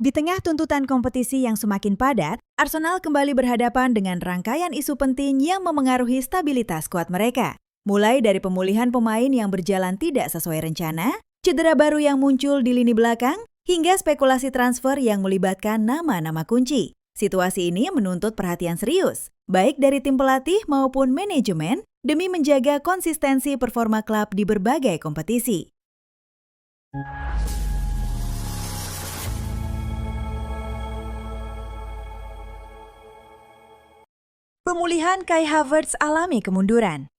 Di tengah tuntutan kompetisi yang semakin padat, Arsenal kembali berhadapan dengan rangkaian isu penting yang memengaruhi stabilitas skuad mereka. Mulai dari pemulihan pemain yang berjalan tidak sesuai rencana, cedera baru yang muncul di lini belakang, hingga spekulasi transfer yang melibatkan nama-nama kunci. Situasi ini menuntut perhatian serius, baik dari tim pelatih maupun manajemen, demi menjaga konsistensi performa klub di berbagai kompetisi. Pemulihan Kai Havertz alami kemunduran.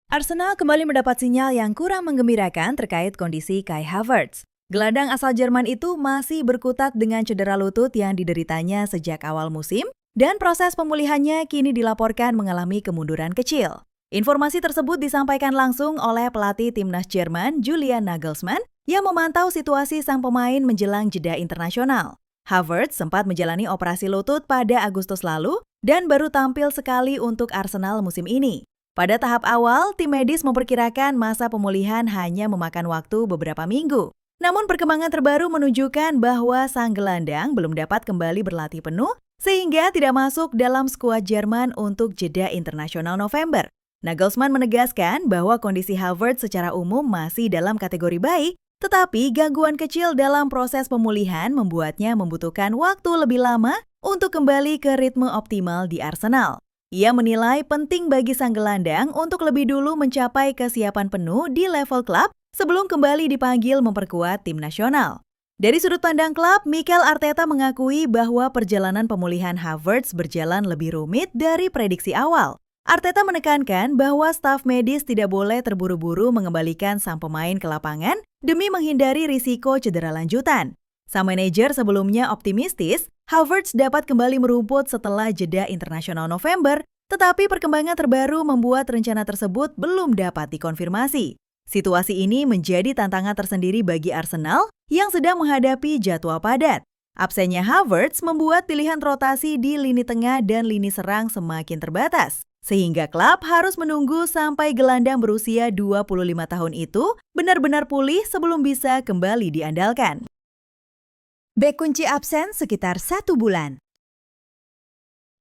Arsenal kembali mendapat sinyal yang kurang menggembirakan terkait kondisi Kai Havertz. Gelandang asal Jerman itu masih berkutat dengan cedera lutut yang dideritanya sejak awal musim, dan proses pemulihannya kini dilaporkan mengalami kemunduran kecil. Informasi tersebut disampaikan langsung oleh pelatih timnas Jerman Julian Nagelsmann yang memantau situasi sang pemain menjelang jeda internasional. Havertz sempat menjalani operasi lutut pada Agustus lalu dan baru tampil sekali untuk Arsenal musim ini. Pada tahap awal, tim medis memperkirakan masa pemulihan hanya memakan waktu beberapa minggu. Namun perkembangan terbaru menunjukkan bahwa sang gelandang belum dapat kembali berlatih penuh sehingga tidak masuk dalam skuad Jerman untuk jeda internasional November. Nagelsmann menegaskan bahwa kondisi Havertz secara umum masih dalam kategori baik, tetapi gangguan kecil dalam proses pemulihan membuatnya membutuhkan waktu lebih lama untuk kembali ke ritme optimal di Arsenal. Ia menilai penting bagi sang gelandang untuk lebih dulu mencapai kesiapan penuh di level klub sebelum kembali dipanggil memperkuat tim nasional. Dari sudut pandang klub, Mikel Arteta mengakui bahwa perjalanan pemulihan Havertz berjalan lebih rumit dari prediksi awal. Arteta menekankan bahwa staf medis tidak boleh terburu-buru mengembalikan sang pemain ke lapangan demi menghindari risiko cedera lanjutan. Sang manajer sebelumnya optimistis, Havertz dapat kembali merumput setelah jeda internasional November, tetapi perkembangan terbaru membuat rencana tersebut belum dapat dikonfirmasi. Situasi ini menjadi tantangan tersendiri bagi Arsenal yang sedang menghadapi jadwal padat. Absennya Havertz membuat pilihan rotasi di lini tengah dan lini serang semakin terbatas, sehingga klub harus menunggu sampai gelandang berusia 25 tahun itu benar-benar pulih sebelum bisa kembali diandalkan. Bek kunci absen sekitar 1 bulan.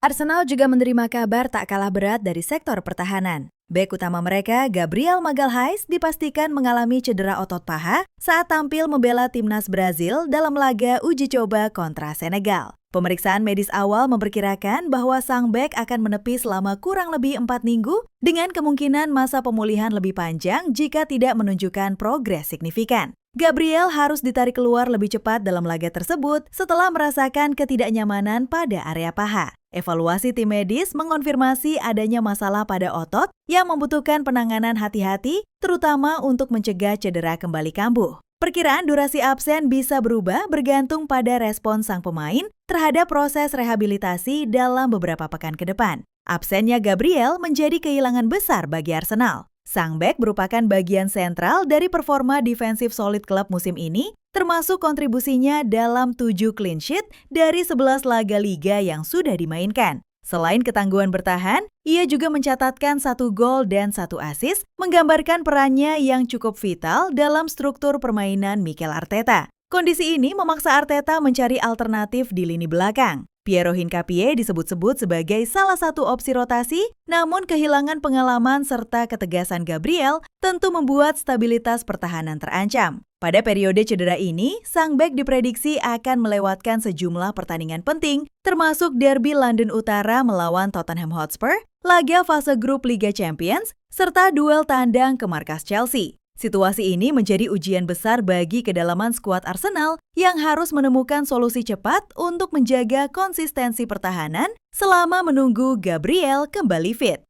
Arsenal juga menerima kabar tak kalah berat dari sektor pertahanan. Bek utama mereka, Gabriel Magalhaes, dipastikan mengalami cedera otot paha saat tampil membela timnas Brazil dalam laga uji coba kontra Senegal. Pemeriksaan medis awal memperkirakan bahwa sang bek akan menepi selama kurang lebih 4 minggu dengan kemungkinan masa pemulihan lebih panjang jika tidak menunjukkan progres signifikan. Gabriel harus ditarik keluar lebih cepat dalam laga tersebut setelah merasakan ketidaknyamanan pada area paha. Evaluasi tim medis mengonfirmasi adanya masalah pada otot yang membutuhkan penanganan hati-hati, terutama untuk mencegah cedera kembali kambuh. Perkiraan durasi absen bisa berubah bergantung pada respon sang pemain terhadap proses rehabilitasi dalam beberapa pekan ke depan. Absennya Gabriel menjadi kehilangan besar bagi Arsenal. Sang bek merupakan bagian sentral dari performa defensif solid klub musim ini, termasuk kontribusinya dalam 7 clean sheet dari 11 laga liga yang sudah dimainkan. Selain ketangguhan bertahan, ia juga mencatatkan 1 gol dan 1 assist, menggambarkan perannya yang cukup vital dalam struktur permainan Mikel Arteta. Kondisi ini memaksa Arteta mencari alternatif di lini belakang. Piero Hincapié disebut-sebut sebagai salah satu opsi rotasi, namun kehilangan pengalaman serta ketegasan Gabriel tentu membuat stabilitas pertahanan terancam. Pada periode cedera ini, sang bek diprediksi akan melewatkan sejumlah pertandingan penting, termasuk derby London Utara melawan Tottenham Hotspur, laga fase grup Liga Champions, serta duel tandang ke markas Chelsea. Situasi ini menjadi ujian besar bagi kedalaman skuad Arsenal yang harus menemukan solusi cepat untuk menjaga konsistensi pertahanan selama menunggu Gabriel kembali fit.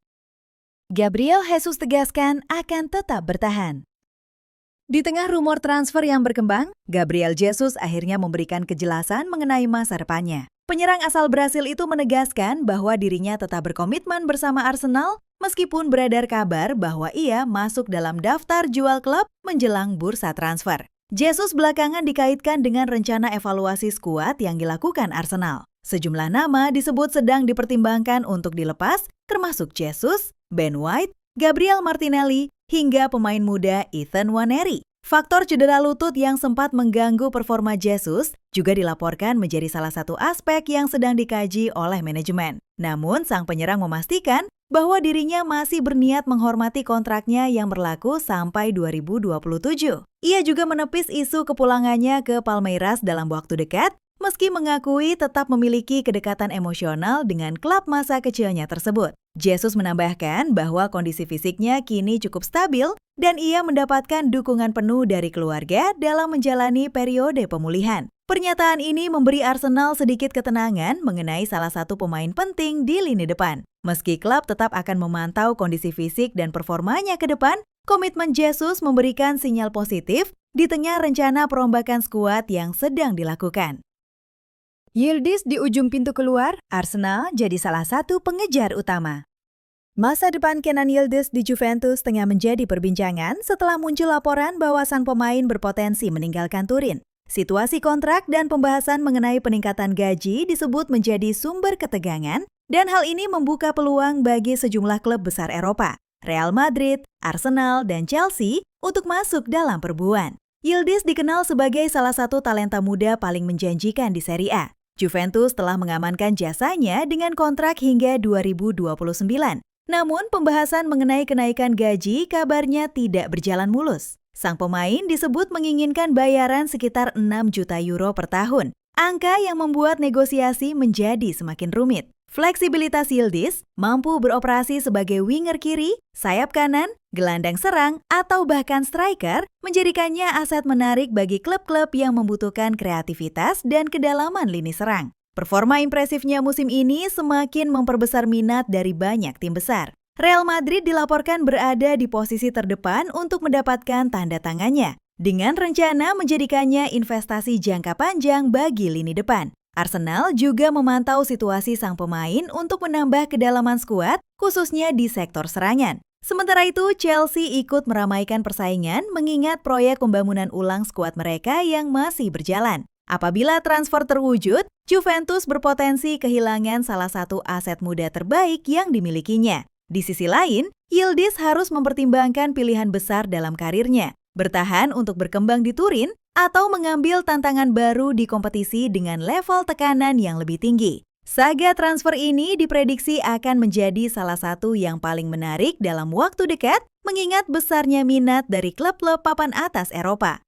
Gabriel Jesus tegaskan akan tetap bertahan. Di tengah rumor transfer yang berkembang, Gabriel Jesus akhirnya memberikan kejelasan mengenai masa depannya. Penyerang asal Brasil itu menegaskan bahwa dirinya tetap berkomitmen bersama Arsenal meskipun beredar kabar bahwa ia masuk dalam daftar jual klub menjelang bursa transfer. Jesus belakangan dikaitkan dengan rencana evaluasi skuad yang dilakukan Arsenal. Sejumlah nama disebut sedang dipertimbangkan untuk dilepas, termasuk Jesus, Ben White, Gabriel Martinelli, hingga pemain muda Ethan Nwaneri. Faktor cedera lutut yang sempat mengganggu performa Jesus juga dilaporkan menjadi salah satu aspek yang sedang dikaji oleh manajemen. Namun, sang penyerang memastikan bahwa dirinya masih berniat menghormati kontraknya yang berlaku sampai 2027. Ia juga menepis isu kepulangannya ke Palmeiras dalam waktu dekat, meski mengakui tetap memiliki kedekatan emosional dengan klub masa kecilnya tersebut. Jesus menambahkan bahwa kondisi fisiknya kini cukup stabil dan ia mendapatkan dukungan penuh dari keluarga dalam menjalani periode pemulihan. Pernyataan ini memberi Arsenal sedikit ketenangan mengenai salah satu pemain penting di lini depan. Meski klub tetap akan memantau kondisi fisik dan performanya ke depan, komitmen Jesus memberikan sinyal positif di tengah rencana perombakan skuad yang sedang dilakukan. Yildiz di ujung pintu keluar, Arsenal jadi salah satu pengejar utama. Masa depan Kenan Yildiz di Juventus tengah menjadi perbincangan setelah muncul laporan bahwa sang pemain berpotensi meninggalkan Turin. Situasi kontrak dan pembahasan mengenai peningkatan gaji disebut menjadi sumber ketegangan dan hal ini membuka peluang bagi sejumlah klub besar Eropa, Real Madrid, Arsenal, dan Chelsea untuk masuk dalam perburuan. Yildiz dikenal sebagai salah satu talenta muda paling menjanjikan di Serie A. Juventus telah mengamankan jasanya dengan kontrak hingga 2029. Namun, pembahasan mengenai kenaikan gaji kabarnya tidak berjalan mulus. Sang pemain disebut menginginkan bayaran sekitar 6 juta euro per tahun, angka yang membuat negosiasi menjadi semakin rumit. Fleksibilitas Yildiz mampu beroperasi sebagai winger kiri, sayap kanan, gelandang serang, atau bahkan striker, menjadikannya aset menarik bagi klub-klub yang membutuhkan kreativitas dan kedalaman lini serang. Performa impresifnya musim ini semakin memperbesar minat dari banyak tim besar. Real Madrid dilaporkan berada di posisi terdepan untuk mendapatkan tanda tangannya, dengan rencana menjadikannya investasi jangka panjang bagi lini depan. Arsenal juga memantau situasi sang pemain untuk menambah kedalaman skuad, khususnya di sektor serangan. Sementara itu, Chelsea ikut meramaikan persaingan mengingat proyek pembangunan ulang skuad mereka yang masih berjalan. Apabila transfer terwujud, Juventus berpotensi kehilangan salah satu aset muda terbaik yang dimilikinya. Di sisi lain, Yildiz harus mempertimbangkan pilihan besar dalam karirnya, bertahan untuk berkembang di Turin, atau mengambil tantangan baru di kompetisi dengan level tekanan yang lebih tinggi. Saga transfer ini diprediksi akan menjadi salah satu yang paling menarik dalam waktu dekat, mengingat besarnya minat dari klub-klub papan atas Eropa.